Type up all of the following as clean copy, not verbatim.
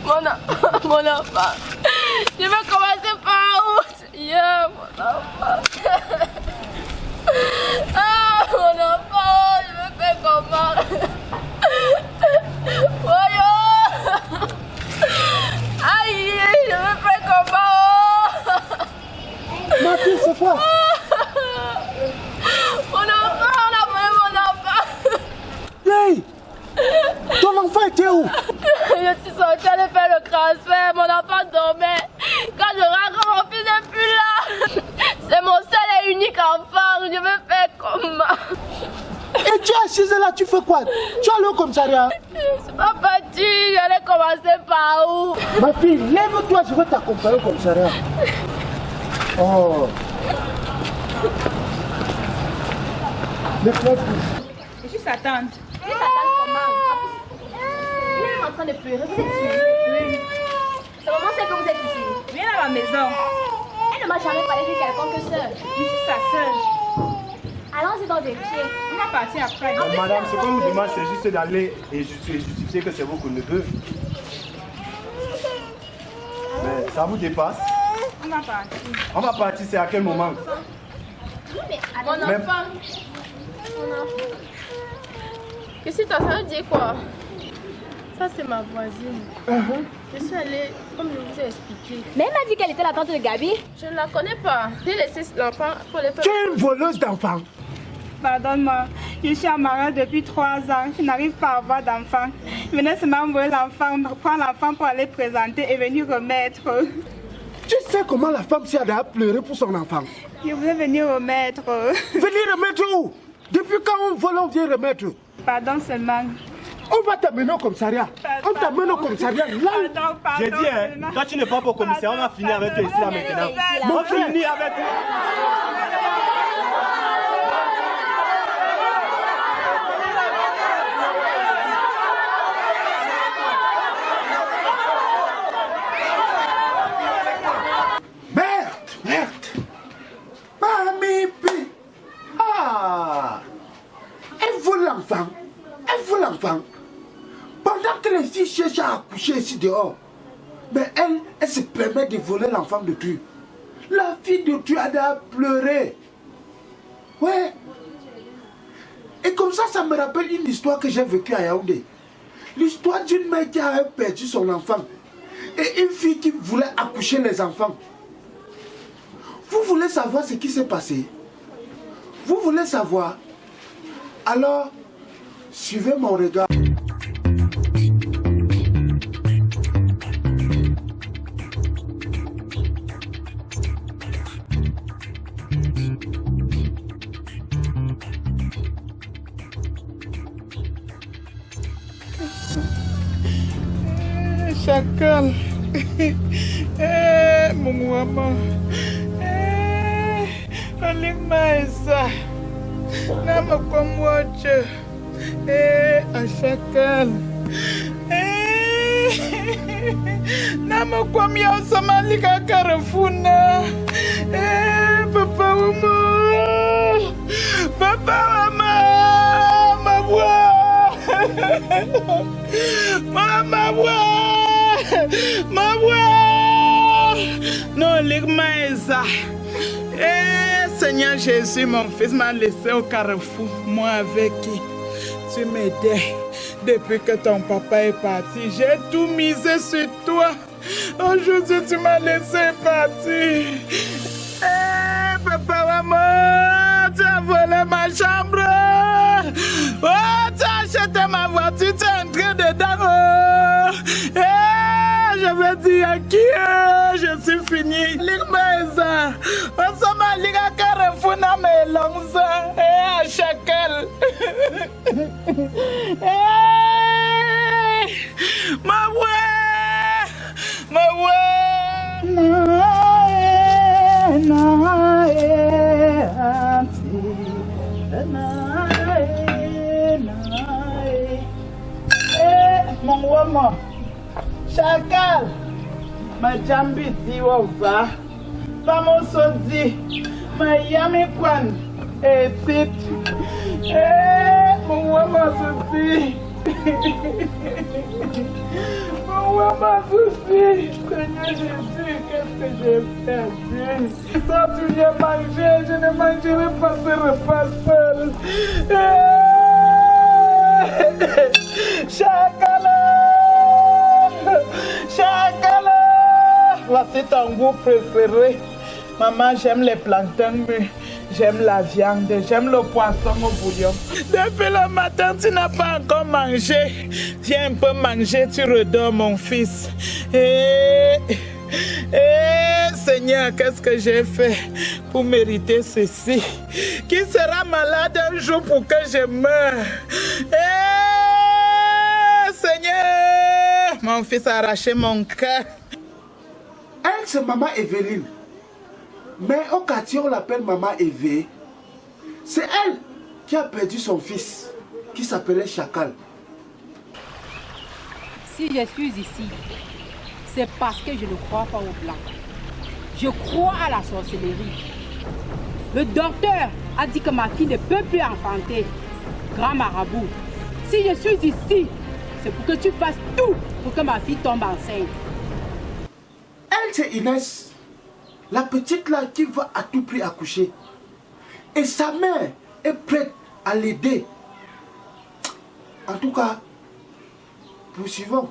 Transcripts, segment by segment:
Mon enfant. Je vais commencer par où? Seigneur, mon enfant. Ah, mon enfant, je vais faire comment? Voyons. Aïe, je vais faire comment? Ma fille, c'est quoi? Mon enfant, on a volé mon enfant. Hey! Ton enfant était où? Je suis sortie aller faire le transfert, mon enfant dormait. Quand je rentre, mon fils n'est plus là. C'est mon seul et unique enfant, je vais faire comment? Et tu es assise là, tu fais quoi? Tu es allé au commissariat? Je ne suis pas partie, j'allais commencer par où? Ma fille, lève-toi, je vais t'accompagner au commissariat. Oh. Je suis sa tante. Je suis sa tante comment? Il est en train de pleurer, vous êtes ici? Oui. C'est comment c'est que vous êtes ici? Viens à la maison. Elle ne m'a jamais parlé de quelconque soeur. Je suis sa soeur. Allons-y donc vérifier. On va partir après. Madame, ce qu'on nous demande, c'est juste d'aller et justifier que c'est vous qu'on ne veut. Mais ça vous dépasse? On va partir. On va partir, c'est à quel moment? Mon enfant. Qu'est-ce que ça veut dire quoi? Ça c'est ma voisine. Je suis allée, comme je vous ai expliqué. Mais elle m'a dit qu'elle était la tante de Gabi. Je ne la connais pas. J'ai laissé l'enfant pour les faire. Tu es une voleuse d'enfants. Pardonne-moi. Je suis en mariage depuis 3 ans. Je n'arrive pas à avoir d'enfant. Je venais seulement envoyer l'enfant, prendre l'enfant pour aller présenter et venir remettre. Tu sais comment la femme s'y a pleuré pour son enfant? Je voulais venir remettre. Venir remettre où? Depuis quand on vole, on vient remettre? Pardon seulement. On va t'amener au commissariat. On t'amène au commissariat. Là. Pardon, J'ai dit, hein, quand tu ne pars pas au commissaire, on va finir avec toi ici là maintenant. On finit avec toi. Merde. Mamie Pi. Ah. Elle vole l'enfant. Pendant que les filles cherchent à accoucher ici dehors, mais elle se permet de voler l'enfant de tu. La fille de tu a pleuré. Ouais. Et comme ça me rappelle une histoire que j'ai vécue à Yaoundé. L'histoire d'une mère qui a perdu son enfant et une fille qui voulait accoucher les enfants. Vous voulez savoir ce qui s'est passé? Vous voulez savoir? Alors, suivez mon regard. Chacal. Mon maman. Alimaisa. Nama kwa mwache. Chacal. Nama kwa miasa malika karafuna. Papa wama. Papa wama. Maman, non, l'Igmaïsa. Seigneur Jésus, mon fils m'a laissé au carrefour, moi avec qui tu m'aidais. Depuis que ton papa est parti, j'ai tout misé sur toi. Aujourd'hui, tu m'as laissé partir. Papa, maman, tu as volé ma chambre. Oh, tu as acheté ma voiture, tu es entré dedans. Je vais dire à qui je suis fini. L'Igmaïsa, on s'en va ligue à Carrefour, na me langza, à Chacal. Ma mon woman, Chacal, ma jambi di wova, vamos sodi, ma yami kwan, tit, mon woman sodi, mon où ma souci? Seigneur Jésus, qu'est-ce que j'ai fait? Quand tu viens manger, je ne mangerai pas ce repas seul. Chakala! Chakala! Voici ton goût préféré. Maman, j'aime les plantains, j'aime la viande, j'aime le poisson au bouillon. Depuis le matin, tu n'as pas encore mangé. Viens un peu manger, tu redors, mon fils. Seigneur, qu'est-ce que j'ai fait pour mériter ceci? Qui sera malade un jour pour que je meure? Seigneur, mon fils a arraché mon cœur. Elle, c'est maman Evelyne. Mais au quartier, on l'appelle maman Eve. C'est elle qui a perdu son fils, qui s'appelait Chacal. Si je suis ici, c'est parce que je ne crois pas au blanc. Je crois à la sorcellerie. Le docteur a dit que ma fille ne peut plus enfanter. Grand marabout, si je suis ici, c'est pour que tu fasses tout pour que ma fille tombe enceinte. Elle, c'est Inès, la petite là qui va à tout prix accoucher. Et sa mère est prête à l'aider. En tout cas, poursuivons.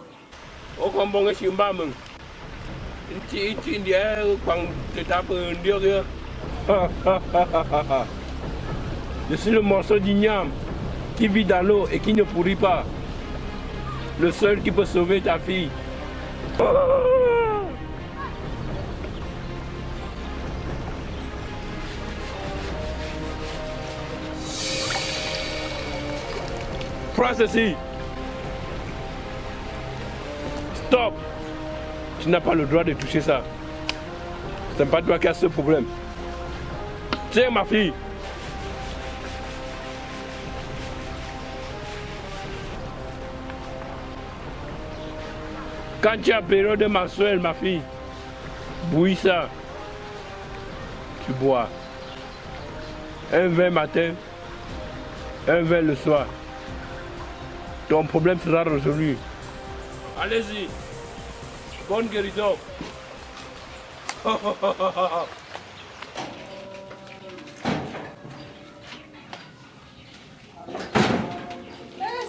Je suis le morceau d'igname qui vit dans l'eau et qui ne pourrit pas. Le seul qui peut sauver ta fille. Prends ceci. Stop. Tu n'as pas le droit de toucher ça. C'est pas toi qui as ce problème. Tiens ma fille. Quand tu as période mensuelle, ma fille, bouillis ça. Tu bois. Un verre matin, un verre le soir. Ton problème sera résolu. Allez-y. Bonne guérison.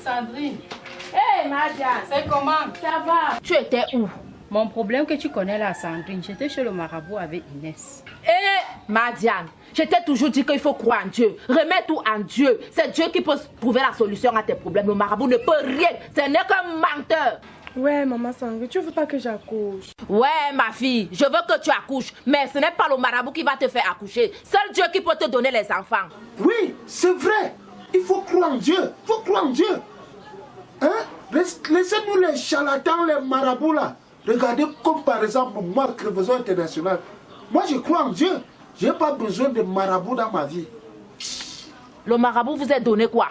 Sandrine. Hey Nadia, c'est comment? Ça va? Tu étais où? Mon problème que tu connais là, Sandrine, j'étais chez le marabout avec Inès. Madiane, je t'ai toujours dit qu'il faut croire en Dieu. Remets tout en Dieu. C'est Dieu qui peut trouver la solution à tes problèmes. Le marabout ne peut rien. Ce n'est qu'un menteur. Ouais, maman Sandrine, tu veux pas que j'accouche? Ouais, ma fille, je veux que tu accouches. Mais ce n'est pas le marabout qui va te faire accoucher. Seul Dieu qui peut te donner les enfants. Oui, c'est vrai. Il faut croire en Dieu. Il faut croire en Dieu. Hein? Laissez-nous les charlatans, les marabouts là. Regardez comme par exemple moi, Crevaison International. Moi, je crois en Dieu. Je n'ai pas besoin de marabout dans ma vie. Le marabout vous a donné quoi?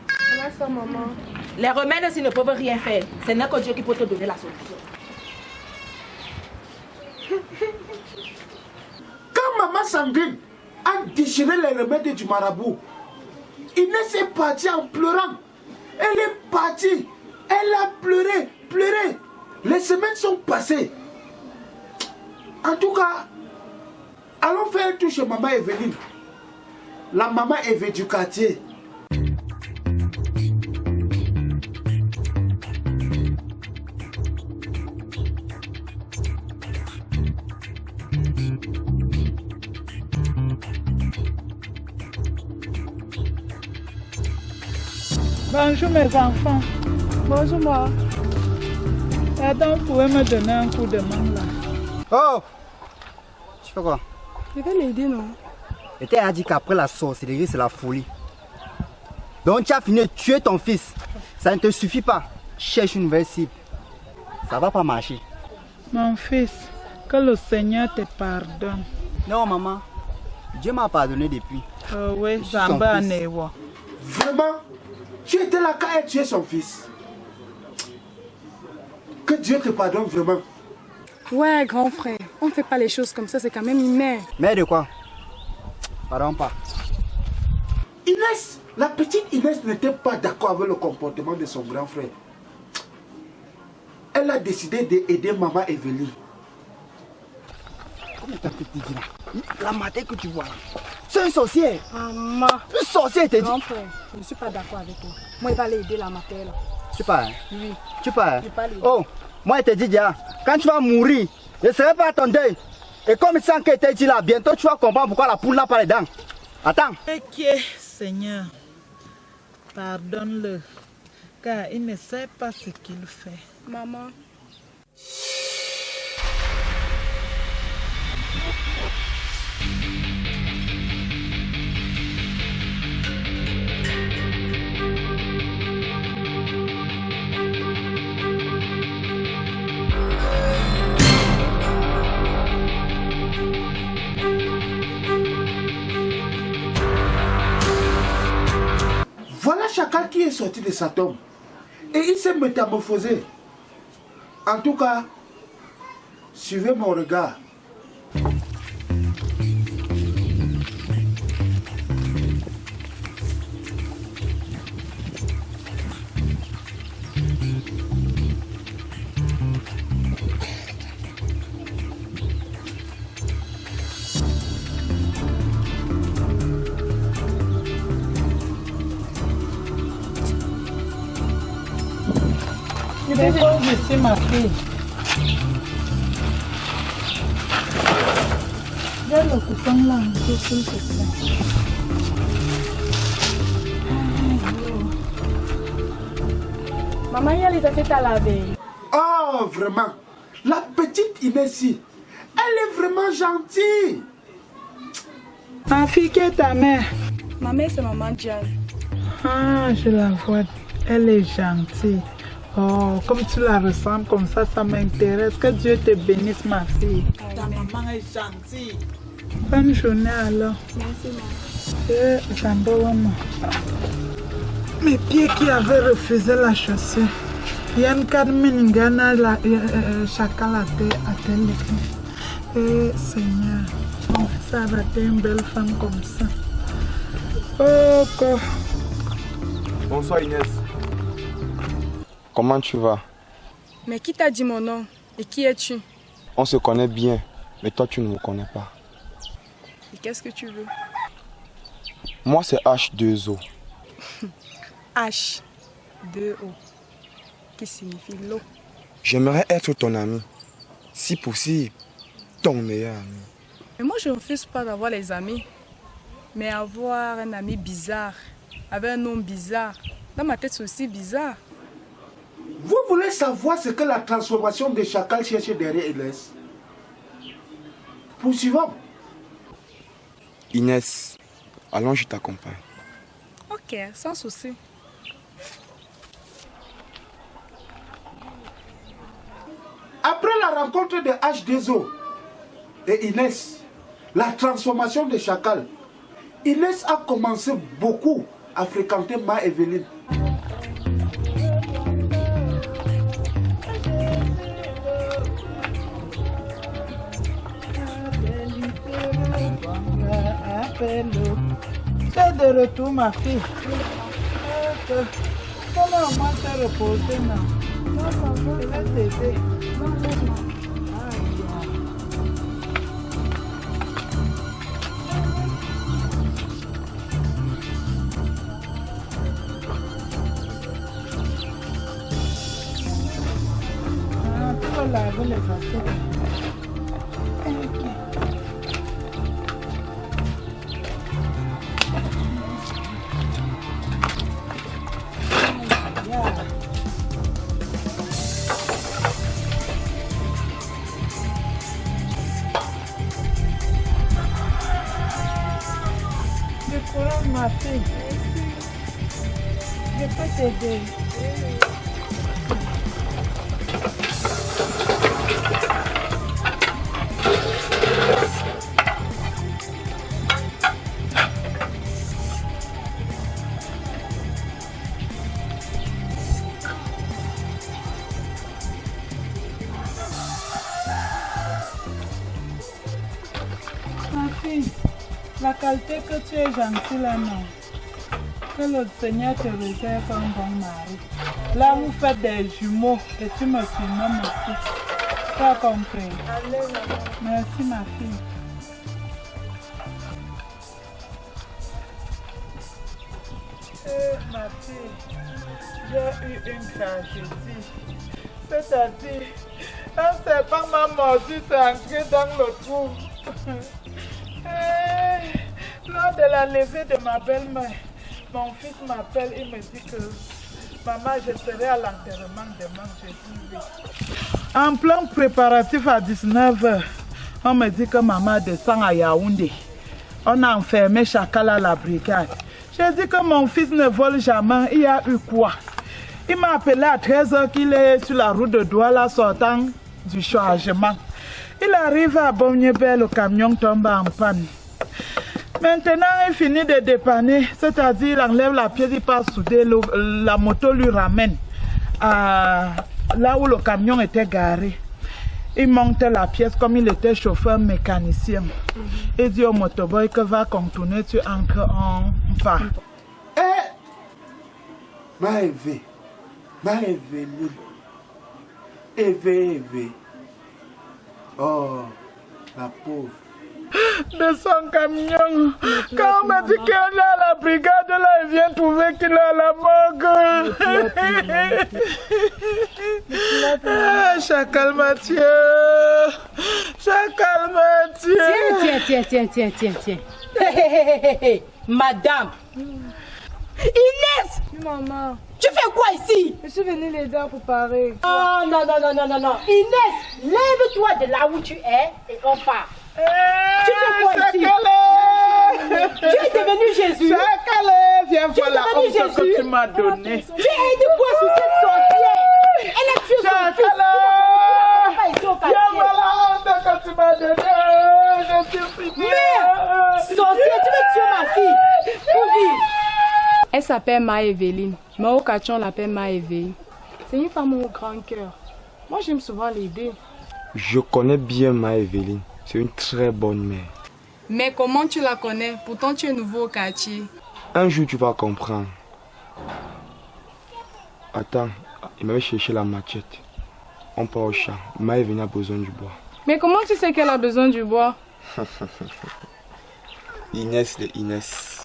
Comment ça, maman? Les remèdes, s'ils ne peuvent rien faire, ce n'est que Dieu qui peut te donner la solution. Quand maman Sandrine a déchiré les remèdes du marabout, Inès est partie en pleurant. Elle est partie. Elle a pleuré, pleuré. Les semaines sont passées. En tout cas, allons faire un tour chez maman Evelyne. La maman Eve du quartier. Bonjour mes enfants. Bonjour, moi. Pardon, vous pouvez me donner un coup de main là? Oh! Tu fais quoi? Je vais l'aider, non? Je t'ai dit qu'après la sorcellerie, c'est la folie. Donc tu as fini de tuer ton fils. Ça ne te suffit pas. Cherche une nouvelle cible. Ça va pas marcher. Mon fils, que le Seigneur te pardonne. Non, maman. Dieu m'a pardonné depuis. Oh oui, Je suis son Jamba fils. Newa. Vraiment, tu étais là quand elle tuait son fils. Que Dieu te pardonne vraiment. Ouais, grand frère. On ne fait pas les choses comme ça, c'est quand même humain. Mais de quoi? Pardon pas. Inès, la petite Inès n'était pas d'accord avec le comportement de son grand frère. Elle elle a décidé d'aider maman Evelyne. Comment t'as fait dire là? La matin que tu vois là, c'est une sorcière. Maman. Une sorcière, t'es dit. Non, frère, je ne suis pas d'accord avec toi. Moi, il va aller aider la mater là. Tu parles? Oui. Tu parles? Je parle. Oh, moi je te dis déjà, quand tu vas mourir, je ne serai pas à ton deuil. Et comme ça que tu dit là, bientôt tu vas comprendre pourquoi la poule n'a pas les dents. Attends. Ok, Seigneur, pardonne-le, car il ne sait pas ce qu'il fait. Maman. Voilà Chacal qui est sorti de sa tombe. Et il s'est métamorphosé. En tout cas, suivez mon regard. Dépose ici, ma fille. J'ai le coupon là, s'il te plaît. Maman, il y a les assiettes à laver. Oh, vraiment. La petite Inessi, elle est vraiment gentille. Ma fille, qui est ta mère? Ma mère, c'est maman Diane. Ah, je la vois. Elle est gentille. Oh, comme tu la ressembles comme ça m'intéresse. Que Dieu te bénisse, ma fille. Ta maman est gentille. Bonne journée alors. Merci, maman. J'adore. Mes pieds qui avaient refusé la chaussure. Yann Carmen Ngana la Chacal à tel. Seigneur, ça a raté une belle femme comme ça. Oh, quoi. Bonsoir Inès. Comment tu vas? Mais qui t'a dit mon nom? Et qui es-tu? On se connaît bien, mais toi tu ne me connais pas. Et qu'est-ce que tu veux? Moi c'est H2O. H2O. Qui signifie l'eau. J'aimerais être ton ami. Si possible, ton meilleur ami. Mais moi je ne refuse pas d'avoir les amis. Mais avoir un ami bizarre, avec un nom bizarre, dans ma tête c'est aussi bizarre. Vous voulez savoir ce que la transformation de Chacal cherche derrière Inès? Poursuivons. Inès, allons, je t'accompagne. Ok, sans souci. Après la rencontre de H2O et Inès, la transformation de Chacal, Inès a commencé beaucoup à fréquenter ma Evelyne. C'est de retour, ma fille. Comment moi t'es reposé, non? Non, ça va. Je vais t'aider. Non, non. Ah, tu vas laver les assiettes. Ma fille, je peux t'aider. Ma fille, la qualité que tu es gentille là, non. Que le Seigneur te réserve un bon mari. Là, vous faites des jumeaux et tu me surnommes aussi. Tu as compris? Merci, ma fille. Ma fille, j'ai eu une tragédie. C'est-à-dire, un serpent m'a mordu, c'est entré dans le trou. Lors de la levée de ma belle-mère, mon fils m'appelle et me dit que maman, je serai à l'enterrement demain. Je dis oui. En plein préparatif à 19h, on me dit que maman descend à Yaoundé. On a enfermé Chacal à la brigade. J'ai dit que mon fils ne vole jamais. Il y a eu quoi? Il m'a appelé à 13h qu'il est sur la route de Douala sortant du chargement. Il arrive à Bonnebel, le camion tombe en panne. Maintenant, il finit de dépanner, c'est-à-dire il enlève la pièce, il passe souder, la moto lui ramène à là où le camion était garé. Il monte la pièce comme il était chauffeur mécanicien. Il dit au motoboy que va contourner, tu entres en bas. Eve. Oh, la pauvre. De son camion. Quand on m'a dit qu'il est à la brigade, là, il vient trouver qu'il est à la morgue. Chacal Mathieu. Chacal Mathieu. Tiens. Madame. Inès! Oui, maman. Tu fais quoi ici? Je suis venue l'aider à préparer. Oh non. Inès, lève-toi de là où tu es et on part. Tu fais quoi ici? Tu es devenu Jésus. Chacal, viens voir la honte que tu m'as donnée. Tu es aidé quoi sur cette sorcière? Elle a tué son fils. Viens voir la honte que tu m'as donnée. Je suis fini. Mais, sorcière, tu veux tuer ma fille. Pour vivre. Elle s'appelle Maëveline. Mais au Cachon, on l'appelle Maëveline. C'est une femme au grand cœur. Moi, j'aime souvent l'aider. Je connais bien Maëveline. C'est une très bonne mère. Mais comment tu la connais? Pourtant, tu es nouveau au quartier. Un jour, tu vas comprendre. Attends, il m'avait cherché la machette. On part au champ. Maëveline a besoin du bois. Mais comment tu sais qu'elle a besoin du bois? Inès de Inès.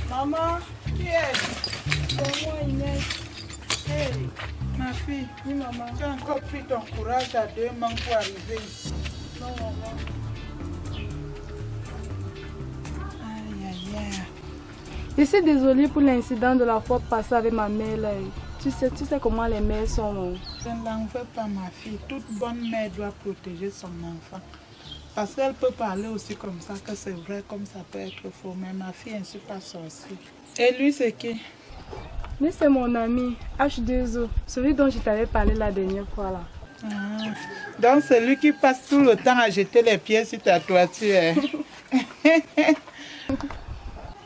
Maman, qui est? C'est moi, Inès. Hey, ma fille. Oui, maman. Tu as encore pris ton courage à 2 mains pour arriver ici. Non, maman. Aïe. Je suis désolée pour l'incident de la fois passée avec ma mère. Là. Tu sais comment les mères sont. Je ne l'en veux pas, ma fille. Toute bonne mère doit protéger son enfant. Parce qu'elle peut parler aussi comme ça, que c'est vrai, comme ça peut être faux. Mais ma fille, elle ne suis pas sorcière. Et lui, c'est qui? Lui, c'est mon ami, H2O. Celui dont je t'avais parlé la dernière fois. Là. Ah, donc, c'est lui qui passe tout le temps à jeter les pièces sur ta toiture.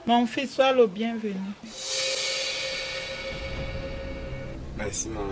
Mon fils, sois le bienvenu. Merci, maman.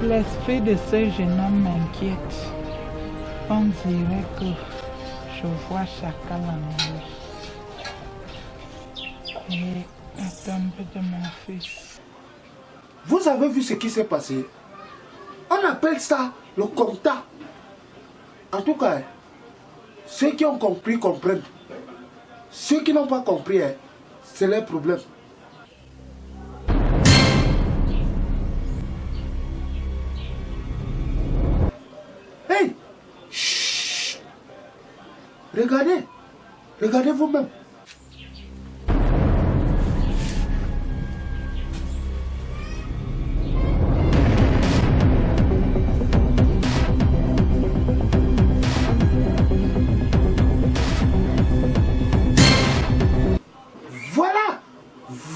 L'esprit de ce jeune homme m'inquiète. On dirait que je vois Chacal en lui. Et la tombe de mon fils. Vous avez vu ce qui s'est passé? On appelle ça le contact. En tout cas, ceux qui ont compris comprennent. Ceux qui n'ont pas compris, c'est leur problème. Regardez. Regardez vous-même.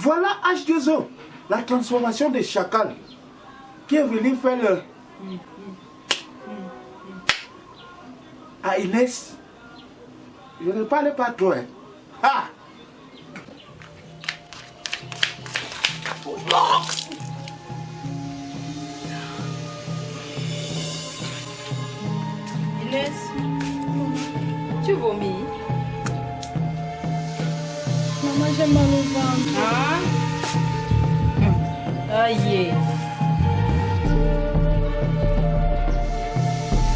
Voilà H2O, la transformation des chacals qui est venu faire le... à Inès. Je ne parle pas trop. Hein. Ah! Inès, tu vomis? Maman, j'ai mal au ventre. Ah? Aïe.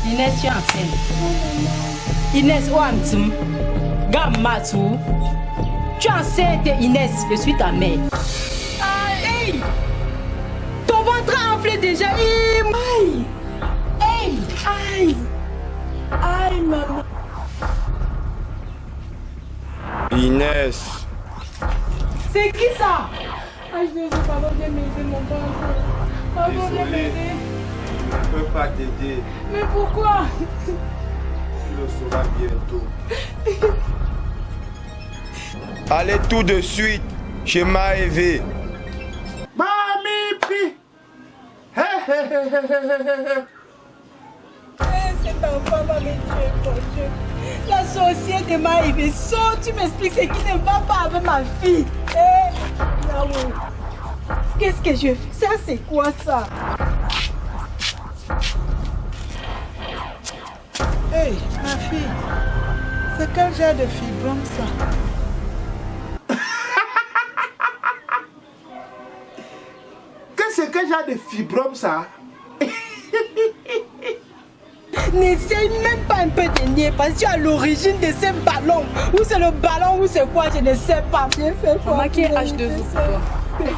Inès, tu es enceinte. Inès, où est-tu? Gammatou. Tu es enceinte, Inès. Je suis ta mère. Aïe. Ton ventre a enflé déjà. Aïe. Aïe. Aïe. Aïe, maman. Inès. C'est qui ça? H2O, pardon, viens m'aider, mon ventre. Pardon, viens m'aider. Je ne peux pas t'aider. Mais pourquoi? Tu le sauras bientôt. Allez tout de suite chez Maëvé. Mamie Pi. Cet enfant va me tuer, mon Dieu. La société m'a élevé. Tu m'expliques ce qui ne va pas avec ma fille. Qu'est-ce que je fais? Ça, c'est quoi ça? Hey, ma fille, c'est quel genre de fibrome ça? Qu'est-ce que j'ai de fibrome ça? N'essaye même pas un peu de nier parce que tu es à l'origine de ces ballons. Ou c'est le ballon ou c'est quoi, je ne sais pas. J'ai fait quoi? Maman, qui est H2O pour toi?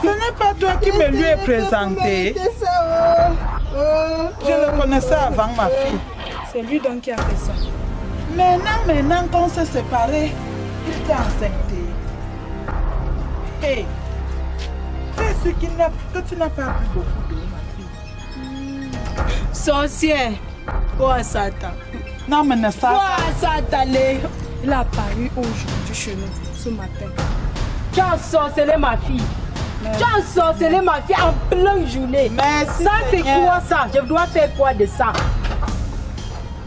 Ce n'est pas toi qui me lui ai présenté. Je le connaissais avant ma fille. C'est lui donc qui a fait ça. Maintenant qu'on s'est séparés, il t'a enceinté. Hey, fais ce que tu n'as pas pris beaucoup d'eau, ma fille. Sorcière. Quoi Satan? Non, mais ne Satan. Quoi Satan? Il a apparu aujourd'hui chez nous, ce matin. Tu as ensorcelé ma fille. Tu as ensorcelé ma fille en pleine journée. Merci, ça, c'est Seigneur. quoi ça? Je dois faire quoi de ça?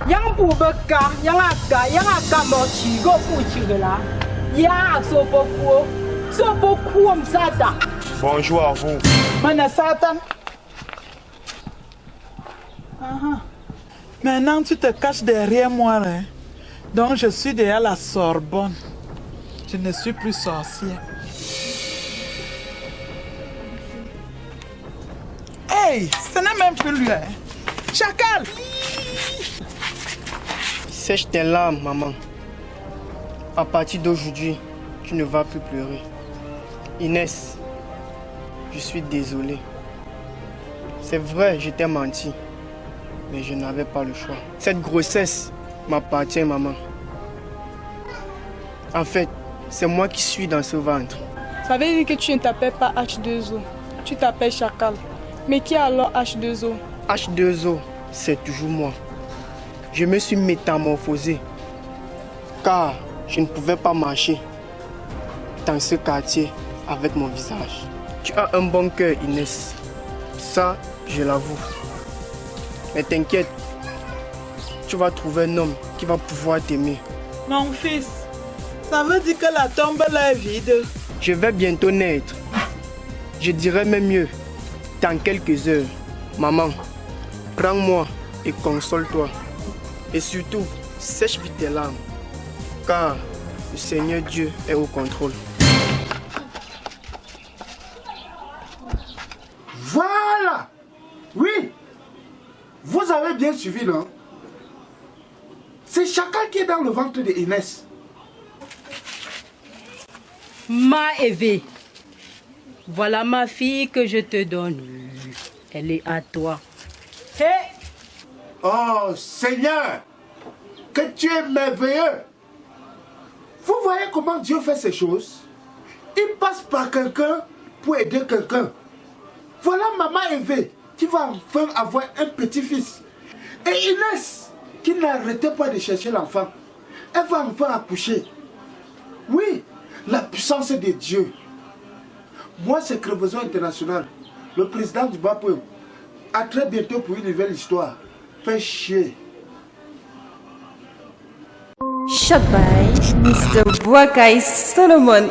Yang Poubeka, Yang Aka Morchi, Go Pouchirela, Yang Sopokuo Msata. Bonjour à vous. Mais Satan. Maintenant, tu te caches derrière moi. Hein? Donc, je suis derrière la Sorbonne. Je ne suis plus sorcière. Hey, ce n'est même plus lui. Hein? Chacal! Sèche tes larmes, maman. À partir d'aujourd'hui, tu ne vas plus pleurer. Inès, je suis désolé. C'est vrai, je t'ai menti. Mais je n'avais pas le choix. Cette grossesse m'appartient, maman. En fait, c'est moi qui suis dans ce ventre. Ça veut dire que tu ne t'appelles pas H2O. Tu t'appelles Chacal. Mais qui est alors H2O? H2O, c'est toujours moi. Je me suis métamorphosé. Car je ne pouvais pas marcher dans ce quartier avec mon visage. Tu as un bon cœur, Inès. Ça, je l'avoue. Mais t'inquiète, tu vas trouver un homme qui va pouvoir t'aimer. Mon fils, ça veut dire que la tombe là est vide. Je vais bientôt naître. Je dirais même mieux, dans quelques heures. Maman, prends-moi et console-toi. Et surtout, sèche vite tes larmes. Car le Seigneur Dieu est au contrôle. Voilà! Oui! Vous avez bien suivi, non? C'est Chacal qui est dans le ventre de Inès. Maëvé, voilà ma fille que je te donne. Elle est à toi. Oh Seigneur, que tu es merveilleux. Vous voyez comment Dieu fait ces choses? Il passe par quelqu'un pour aider quelqu'un. Voilà maman Eve qui va enfin avoir un petit-fils. Et Inès qui n'arrêtait pas de chercher l'enfant. Elle va enfin accoucher. Oui, la puissance de Dieu. Moi, c'est Crevaison International, le président du Bapou. À très bientôt pour une nouvelle histoire. Fais chier. Shot by Mr. Boakai Solomon.